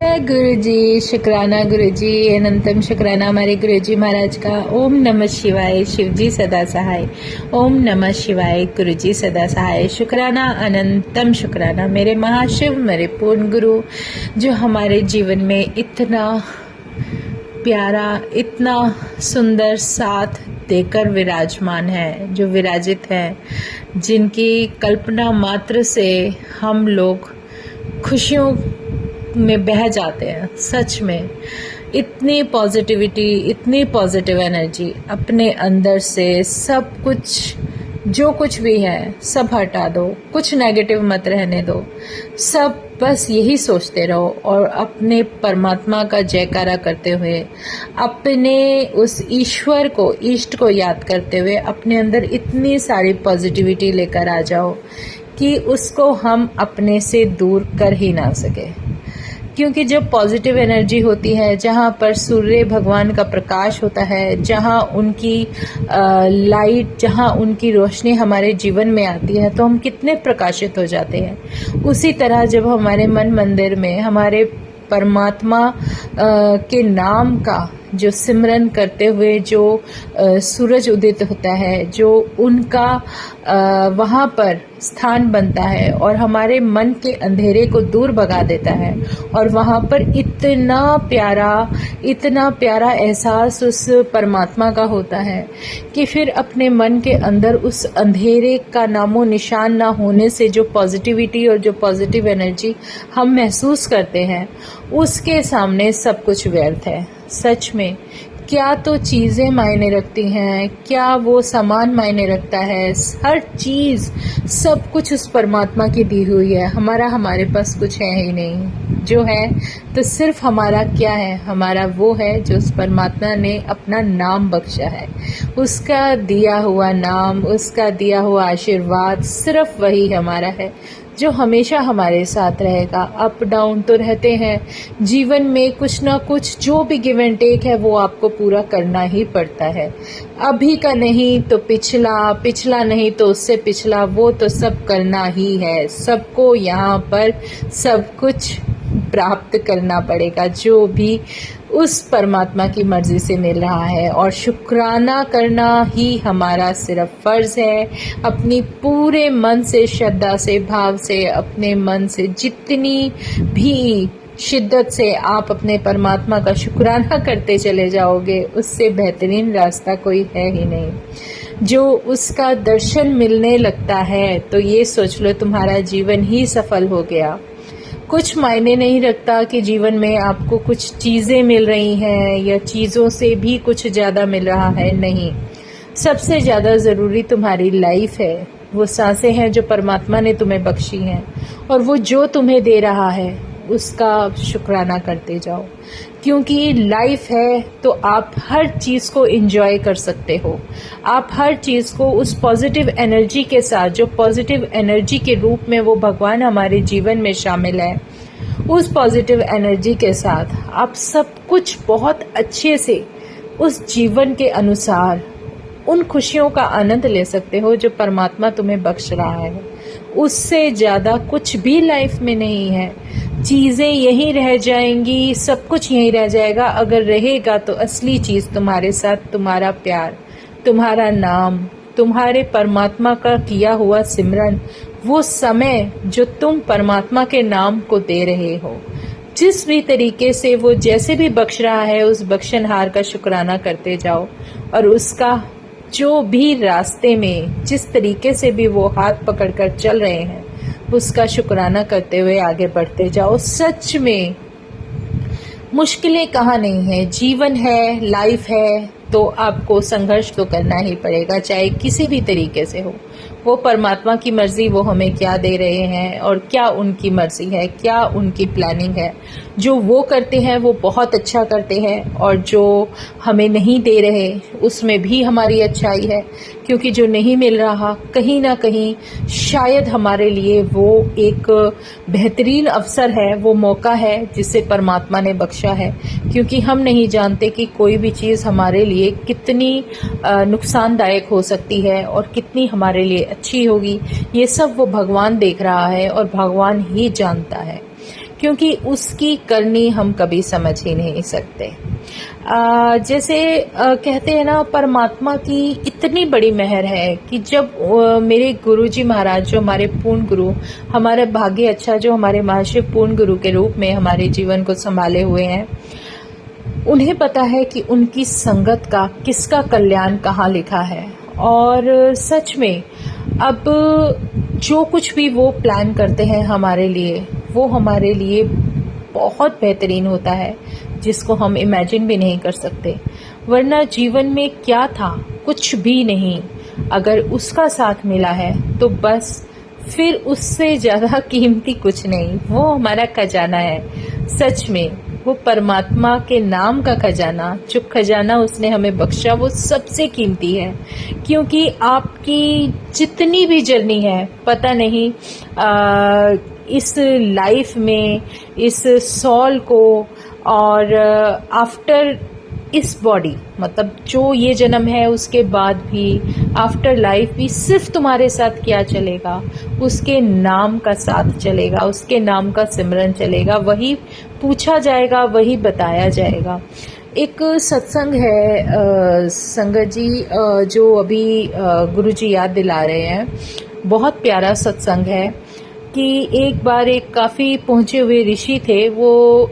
गुरु जी, शुक्राना गुरु जी, अनंतम शुक्राना हमारे गुरु जी महाराज का। ओम नमः शिवाय, शिव जी सदा सहाय। ओम नमः शिवाय, गुरु जी सदा सहाय। शुक्राना, अनंतम शुक्राना मेरे महाशिव, मेरे पूर्ण गुरु, जो हमारे जीवन में इतना प्यारा, इतना सुंदर साथ देकर विराजमान है, जो विराजित है, जिनकी कल्पना मात्र से हम लोग खुशियों में बह जाते हैं। सच में इतनी पॉजिटिविटी, इतनी पॉजिटिव एनर्जी अपने अंदर से सब कुछ, जो कुछ भी है सब हटा दो, कुछ नेगेटिव मत रहने दो, सब बस यही सोचते रहो और अपने परमात्मा का जयकारा करते हुए, अपने उस ईश्वर को, इष्ट को याद करते हुए अपने अंदर इतनी सारी पॉजिटिविटी लेकर आ जाओ कि उसको हम अपने से दूर कर ही ना सके। क्योंकि जब पॉजिटिव एनर्जी होती है, जहाँ पर सूर्य भगवान का प्रकाश होता है, जहाँ उनकी लाइट, जहाँ उनकी रोशनी हमारे जीवन में आती है, तो हम कितने प्रकाशित हो जाते हैं। उसी तरह जब हमारे मन मंदिर में हमारे परमात्मा के नाम का जो सिमरन करते हुए जो सूरज उदित होता है, जो उनका वहाँ पर स्थान बनता है और हमारे मन के अंधेरे को दूर भगा देता है, और वहाँ पर इतना प्यारा एहसास उस परमात्मा का होता है कि फिर अपने मन के अंदर उस अंधेरे का नामो निशान ना होने से जो पॉजिटिविटी और जो पॉजिटिव एनर्जी हम महसूस करते हैं, उसके सामने सब कुछ व्यर्थ है। सच में क्या तो चीज़ें मायने रखती हैं, क्या वो सामान मायने रखता है। हर चीज़, सब कुछ उस परमात्मा की दी हुई है। हमारे पास कुछ है ही नहीं। जो है तो सिर्फ हमारा क्या है, हमारा वो है जो उस परमात्मा ने अपना नाम बख्शा है। उसका दिया हुआ नाम, उसका दिया हुआ आशीर्वाद, सिर्फ वही हमारा है जो हमेशा हमारे साथ रहेगा। अप डाउन तो रहते हैं जीवन में, कुछ ना कुछ जो भी गिव एंड टेक है वो आपको पूरा करना ही पड़ता है। अभी का नहीं तो पिछला, पिछला नहीं तो उससे पिछला, वो तो सब करना ही है। सबको यहाँ पर सब कुछ प्राप्त करना पड़ेगा, जो भी उस परमात्मा की मर्जी से मिल रहा है। और शुक्राना करना ही हमारा सिर्फ फर्ज है। अपनी पूरे मन से, श्रद्धा से, भाव से, अपने मन से जितनी भी शिद्दत से आप अपने परमात्मा का शुक्राना करते चले जाओगे, उससे बेहतरीन रास्ता कोई है ही नहीं। जो उसका दर्शन मिलने लगता है तो ये सोच लो तुम्हारा जीवन ही सफल हो गया। कुछ मायने नहीं रखता कि जीवन में आपको कुछ चीज़ें मिल रही हैं या चीज़ों से भी कुछ ज़्यादा मिल रहा है। नहीं, सबसे ज़्यादा ज़रूरी तुम्हारी लाइफ है। वो सांसें हैं जो परमात्मा ने तुम्हें बख्शी हैं, और वो जो तुम्हें दे रहा है उसका शुक्राना करते जाओ। क्योंकि लाइफ है तो आप हर चीज़ को एंजॉय कर सकते हो। आप हर चीज़ को उस पॉजिटिव एनर्जी के साथ, जो पॉजिटिव एनर्जी के रूप में वो भगवान हमारे जीवन में शामिल है, उस पॉजिटिव एनर्जी के साथ आप सब कुछ बहुत अच्छे से उस जीवन के अनुसार उन खुशियों का आनंद ले सकते हो जो परमात्मा तुम्हें बख्श रहा है। उससे ज़्यादा कुछ भी लाइफ में नहीं है। चीज़ें यहीं रह जाएंगी, सब कुछ यहीं रह जाएगा। अगर रहेगा तो असली चीज़ तुम्हारे साथ तुम्हारा प्यार, तुम्हारा नाम, तुम्हारे परमात्मा का किया हुआ सिमरन, वो समय जो तुम परमात्मा के नाम को दे रहे हो। जिस भी तरीके से वो जैसे भी बख्श रहा है, उस बख्शनहार का शुक्राना करते जाओ, और उसका जो भी रास्ते में जिस तरीके से भी वो हाथ पकड़कर चल रहे हैं, उसका शुक्राना करते हुए आगे बढ़ते जाओ। सच में मुश्किलें कहाँ नहीं है। जीवन है, लाइफ है, तो आपको संघर्ष तो करना ही पड़ेगा, चाहे किसी भी तरीके से हो। वो परमात्मा की मर्जी, वो हमें क्या दे रहे हैं और क्या उनकी मर्जी है, क्या उनकी प्लानिंग है। जो वो करते हैं वो बहुत अच्छा करते हैं, और जो हमें नहीं दे रहे उसमें भी हमारी अच्छाई है। क्योंकि जो नहीं मिल रहा, कहीं ना कहीं शायद हमारे लिए वो एक बेहतरीन अवसर है, वो मौका है जिसे परमात्मा ने बख्शा है। क्योंकि हम नहीं जानते कि कोई भी चीज़ हमारे लिए कितनी नुकसानदायक हो सकती है और कितनी हमारे लिए अच्छी होगी। ये सब वो भगवान देख रहा है और भगवान ही जानता है। क्योंकि उसकी करनी हम कभी समझ ही नहीं सकते। जैसे कहते हैं ना, परमात्मा की इतनी बड़ी मेहर है कि जब मेरे गुरुजी महाराज, जो हमारे पूर्ण गुरु, हमारे भाग्य अच्छा जो हमारे महर्षि पूर्ण गुरु के रूप में हमारे जीवन को संभाले हुए हैं, उन्हें पता है कि उनकी संगत का, किसका कल्याण कहाँ लिखा है। और सच में अब जो कुछ भी वो प्लान करते हैं हमारे लिए, वो हमारे लिए बहुत बेहतरीन होता है, जिसको हम इमेजिन भी नहीं कर सकते। वरना जीवन में क्या था, कुछ भी नहीं। अगर उसका साथ मिला है तो बस फिर उससे ज़्यादा कीमती कुछ नहीं। वो हमारा खजाना है। सच में वो परमात्मा के नाम का खजाना, जो खजाना उसने हमें बख्शा, वो सबसे कीमती है। क्योंकि आपकी जितनी भी जर्नी है, पता नहीं इस लाइफ में, इस सॉल को और आफ्टर इस बॉडी, मतलब जो ये जन्म है उसके बाद भी, आफ्टर लाइफ भी सिर्फ तुम्हारे साथ क्या चलेगा, उसके नाम का साथ चलेगा, उसके नाम का सिमरन चलेगा। वही पूछा जाएगा, वही बताया जाएगा। एक सत्संग है संगत जी, जो अभी गुरुजी याद दिला रहे हैं, बहुत प्यारा सत्संग है कि एक बार एक काफ़ी पहुंचे हुए ऋषि थे। वो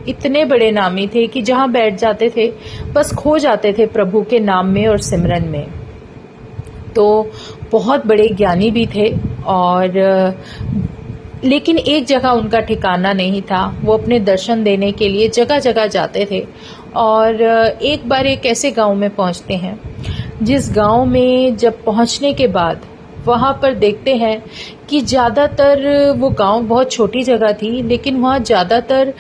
इतने बड़े नामी थे कि जहां बैठ जाते थे बस खो जाते थे प्रभु के नाम में और सिमरन में। तो बहुत बड़े ज्ञानी भी थे, और लेकिन एक जगह उनका ठिकाना नहीं था। वो अपने दर्शन देने के लिए जगह जगह जाते थे। और एक बार एक ऐसे गांव में पहुंचते हैं, जिस गांव में जब पहुंचने के बाद वहाँ पर देखते हैं कि ज़्यादातर, वो गांव बहुत छोटी जगह थी, लेकिन वहाँ ज़्यादातर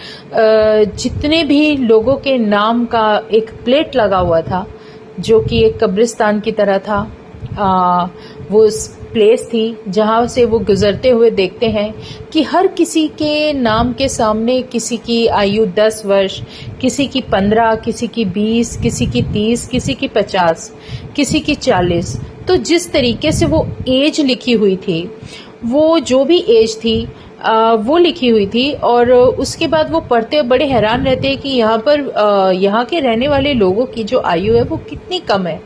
जितने भी लोगों के नाम का एक प्लेट लगा हुआ था, जो कि एक कब्रिस्तान की तरह था। वो प्लेस थी जहाँ से वो गुजरते हुए देखते हैं कि हर किसी के नाम के सामने किसी की आयु 10 वर्ष, किसी की 15, किसी की 20, किसी की 30, किसी की 50, किसी की 40। तो जिस तरीके से वो एज लिखी हुई थी, वो जो भी एज थी वो लिखी हुई थी। और उसके बाद वो पढ़ते बड़े हैरान रहते हैं कि यहाँ पर यहाँ के रहने वाले लोगों की जो आयु है वो कितनी कम है।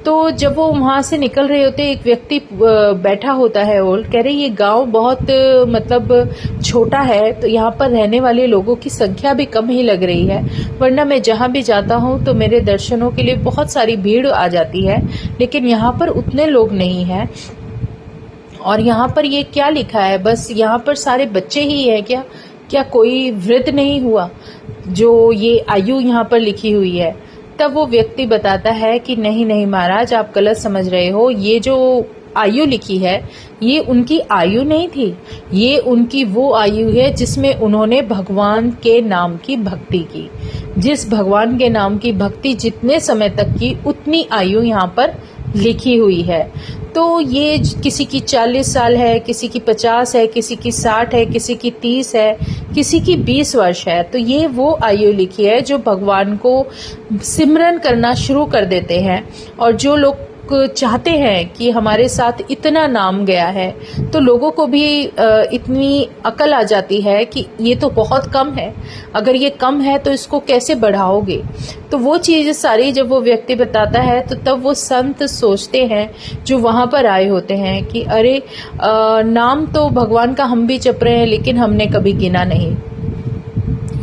तो जब वो वहाँ से निकल रहे होते, एक व्यक्ति बैठा होता है और कह रहे ये गांव बहुत मतलब छोटा है, तो यहाँ पर रहने वाले लोगों की संख्या भी कम ही लग रही है। वरना मैं जहाँ भी जाता हूँ तो मेरे दर्शनों के लिए बहुत सारी भीड़ आ जाती है, लेकिन यहाँ पर उतने लोग नहीं हैं। और यहाँ पर ये क्या लिखा है, बस यहाँ पर सारे बच्चे ही है क्या? क्या कोई वृद्ध नहीं हुआ जो ये आयु यहाँ पर लिखी हुई है? तब वो व्यक्ति बताता है कि नहीं नहीं महाराज, आप गलत समझ रहे हो। ये जो आयु लिखी है, ये उनकी आयु नहीं थी, ये उनकी वो आयु है जिसमें उन्होंने भगवान के नाम की भक्ति की। जिस भगवान के नाम की भक्ति जितने समय तक की, उतनी आयु यहाँ पर लिखी हुई है। तो ये किसी की 40 साल है, किसी की 50 है, किसी की 60 है, किसी की 30 है, किसी की 20 वर्ष है। तो ये वो आयु लिखी है जो भगवान को सिमरन करना शुरू कर देते हैं। और जो लोग चाहते हैं कि हमारे साथ इतना नाम गया है, तो लोगों को भी इतनी अकल आ जाती है कि ये तो बहुत कम है, अगर ये कम है तो इसको कैसे बढ़ाओगे। तो वो चीज़ सारी जब वो व्यक्ति बताता है, तो तब वो संत सोचते हैं जो वहाँ पर आए होते हैं कि अरे नाम तो भगवान का हम भी जप रहे हैं, लेकिन हमने कभी गिना नहीं।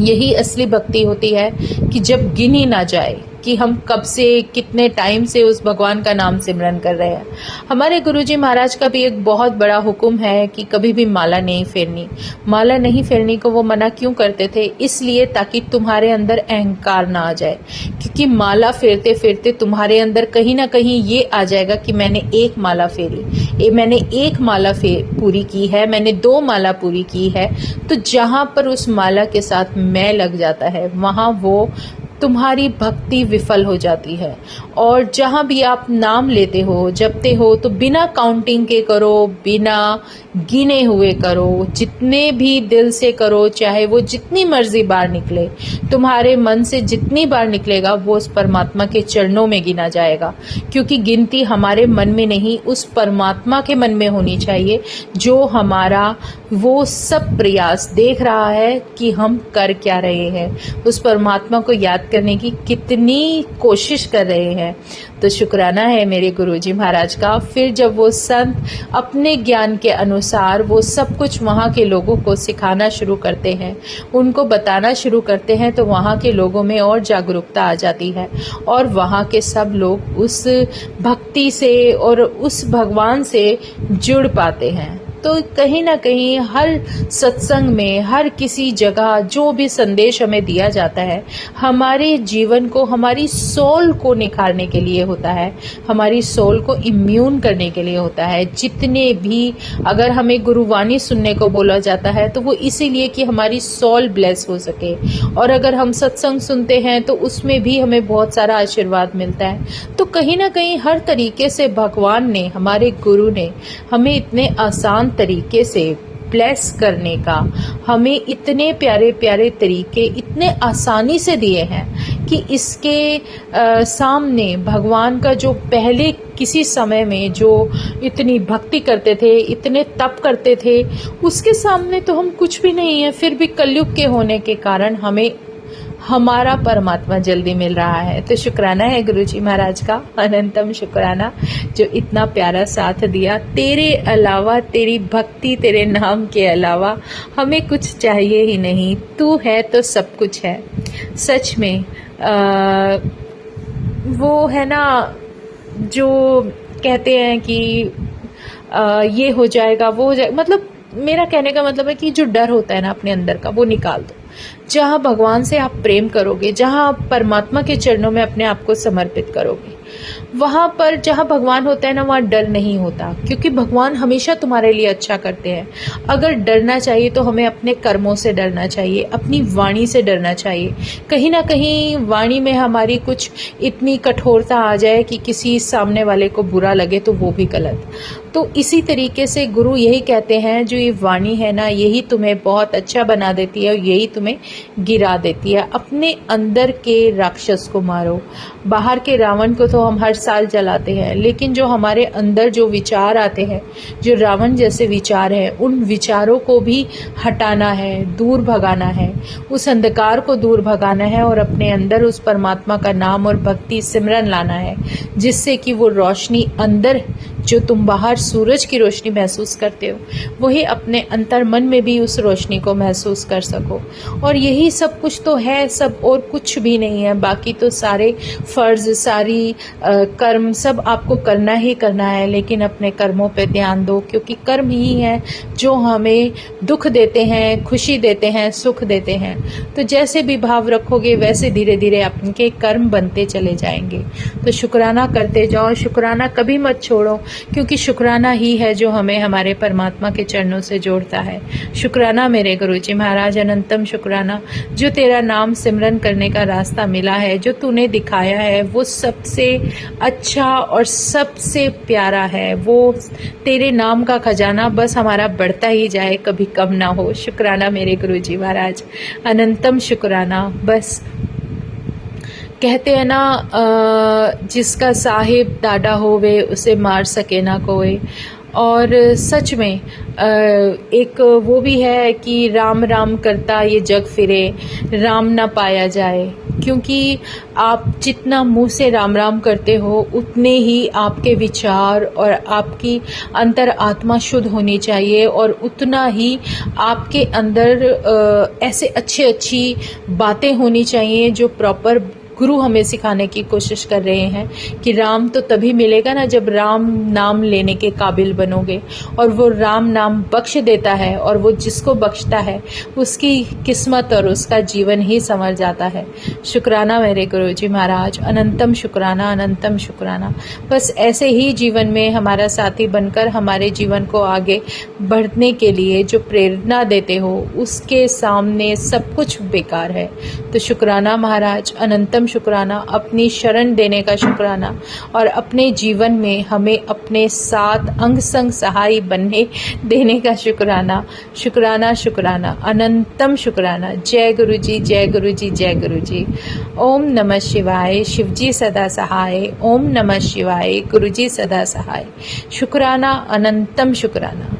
यही असली भक्ति होती है कि जब गिनी ना जाए कि हम कब से, कितने टाइम से उस भगवान का नाम सिमरन कर रहे हैं। हमारे गुरुजी महाराज का भी एक बहुत बड़ा हुक्म है कि कभी भी माला नहीं फेरनी। माला नहीं फेरने को वो मना क्यों करते थे? इसलिए ताकि तुम्हारे अंदर अहंकार ना आ जाए। क्योंकि माला फेरते फेरते तुम्हारे अंदर कहीं ना कहीं ये आ जाएगा कि मैंने एक माला फेरी, मैंने एक माला पूरी की है, मैंने 2 माला पूरी की है। तो जहां पर उस माला के साथ मैं लग जाता है, वहां वो तुम्हारी भक्ति विफल हो जाती है। और जहां भी आप नाम लेते हो, जपते हो, तो बिना काउंटिंग के करो, बिना गिने हुए करो, जितने भी दिल से करो, चाहे वो जितनी मर्जी बार निकले, तुम्हारे मन से जितनी बार निकलेगा वो उस परमात्मा के चरणों में गिना जाएगा। क्योंकि गिनती हमारे मन में नहीं, उस परमात्मा के मन में होनी चाहिए जो हमारा वो सब प्रयास देख रहा है कि हम कर क्या रहे हैं, उस परमात्मा को याद करने की कितनी कोशिश कर रहे हैं। तो शुक्राना है मेरे गुरुजी महाराज का। फिर जब वो संत अपने ज्ञान के अनुसार वो सब कुछ वहाँ के लोगों को सिखाना शुरू करते हैं, उनको बताना शुरू करते हैं, तो वहाँ के लोगों में और जागरूकता आ जाती है और वहाँ के सब लोग उस भक्ति से और उस भगवान से जुड़ पाते हैं। तो कहीं ना कहीं हर सत्संग में, हर किसी जगह जो भी संदेश हमें दिया जाता है, हमारे जीवन को, हमारी सोल को निखारने के लिए होता है, हमारी सोल को इम्यून करने के लिए होता है। जितने भी अगर हमें गुरुवाणी सुनने को बोला जाता है तो वो इसीलिए कि हमारी सोल ब्लेस हो सके, और अगर हम सत्संग सुनते हैं तो उसमें भी हमें बहुत सारा आशीर्वाद मिलता है। तो कहीं ना कहीं हर तरीके से भगवान ने, हमारे गुरु ने हमें इतने आसान तरीके से ब्लेस करने का, हमें इतने प्यारे प्यारे तरीके इतने आसानी से दिए हैं कि इसके सामने भगवान का जो पहले किसी समय में जो इतनी भक्ति करते थे, इतने तप करते थे, उसके सामने तो हम कुछ भी नहीं है। फिर भी कलयुग के होने के कारण हमें हमारा परमात्मा जल्दी मिल रहा है। तो शुक्राना है गुरुजी महाराज का, अनंतम शुक्राना, जो इतना प्यारा साथ दिया। तेरे अलावा, तेरी भक्ति, तेरे नाम के अलावा हमें कुछ चाहिए ही नहीं। तू है तो सब कुछ है। सच में वो है ना जो कहते हैं कि ये हो जाएगा, वो हो जाएगा, मतलब मेरा कहने का मतलब है कि जो डर होता है ना अपने अंदर का, वो निकाल दो। जहाँ भगवान से आप प्रेम करोगे, जहाँ आप परमात्मा के चरणों में अपने आप को समर्पित करोगे, वहाँ पर जहाँ भगवान होता है ना, वहाँ डर नहीं होता, क्योंकि भगवान हमेशा तुम्हारे लिए अच्छा करते हैं। अगर डरना चाहिए तो हमें अपने कर्मों से डरना चाहिए, अपनी वाणी से डरना चाहिए। कहीं ना कहीं वाणी में हमारी कुछ इतनी कठोरता आ जाए कि किसी सामने वाले को बुरा लगे तो वो भी गलत। तो इसी तरीके से गुरु यही कहते हैं, जो ये वाणी है ना, यही तुम्हें बहुत अच्छा बना देती है और यही तुम्हें गिरा देती है। अपने अंदर के राक्षस को मारो। बाहर के रावण को तो हम हर साल जलाते हैं, लेकिन जो हमारे अंदर जो विचार आते हैं, जो रावण जैसे विचार हैं, उन विचारों को भी हटाना है, दूर भगाना है, उस अंधकार को दूर भगाना है और अपने अंदर उस परमात्मा का नाम और भक्ति सिमरन लाना है, जिससे कि वो रोशनी अंदर, जो तुम बाहर सूरज की रोशनी महसूस करते हो, वही अपने अंतर मन में भी उस रोशनी को महसूस कर सको। और यही सब कुछ तो है, सब और कुछ भी नहीं है। बाकी तो सारे फर्ज, सारी कर्म सब आपको करना ही करना है, लेकिन अपने कर्मों पे ध्यान दो, क्योंकि कर्म ही है जो हमें दुख देते हैं, खुशी देते हैं, सुख देते हैं। तो जैसे भी भाव रखोगे वैसे धीरे धीरे आपके कर्म बनते चले जाएंगे। तो शुक्राना करते जाओ, शुक्राना कभी मत छोड़ो, क्योंकि शुक्राना ही है जो हमें हमारे परमात्मा के चरणों से जोड़ता है। शुक्राना मेरे गुरुजी महाराज, अनंतम शुक्राना, जो तेरा नाम सिमरन करने का रास्ता मिला है, जो तूने दिखाया है, वो सबसे अच्छा और सबसे प्यारा है। वो तेरे नाम का खजाना बस हमारा बढ़ता ही जाए, कभी कम ना हो। शुक्राना मेरे गुरुजी महाराज, अनंतम शुक्राना। बस कहते हैं ना, जिसका साहिब डाडा होवे उसे मार सके ना कोई। और सच में एक वो भी है कि राम राम करता ये जग फिरे, राम ना पाया जाए। क्योंकि आप जितना मुंह से राम राम करते हो, उतने ही आपके विचार और आपकी अंतर आत्मा शुद्ध होनी चाहिए, और उतना ही आपके अंदर ऐसे अच्छी बातें होनी चाहिए जो प्रॉपर गुरु हमें सिखाने की कोशिश कर रहे हैं कि राम तो तभी मिलेगा ना जब राम नाम लेने के काबिल बनोगे। और वो राम नाम बख्श देता है, और वो जिसको बख्शता है उसकी किस्मत और उसका जीवन ही संवर जाता है। शुक्राना मेरे गुरुजी महाराज, अनंतम शुक्राना, अनंतम शुक्राना। बस ऐसे ही जीवन में हमारा साथी बनकर हमारे जीवन को आगे बढ़ने के लिए जो प्रेरणा देते हो, उसके सामने सब कुछ बेकार है। तो शुक्राना महाराज, अनंतम शुक्राना, अपनी शरण देने का शुक्राना, और अपने जीवन में हमें अपने साथ अंग संग सहाय बनने देने का शुक्राना। शुक्राना शुक्राना, अनंतम शुक्राना। जय गुरु जी, जय गुरु जी, जय गुरु जी। ओम नमः शिवाय, शिवजी सदा सहाय। ओम नमः शिवाय, गुरु जी सदा सहाय। शुक्राना, अनंतम शुक्राना।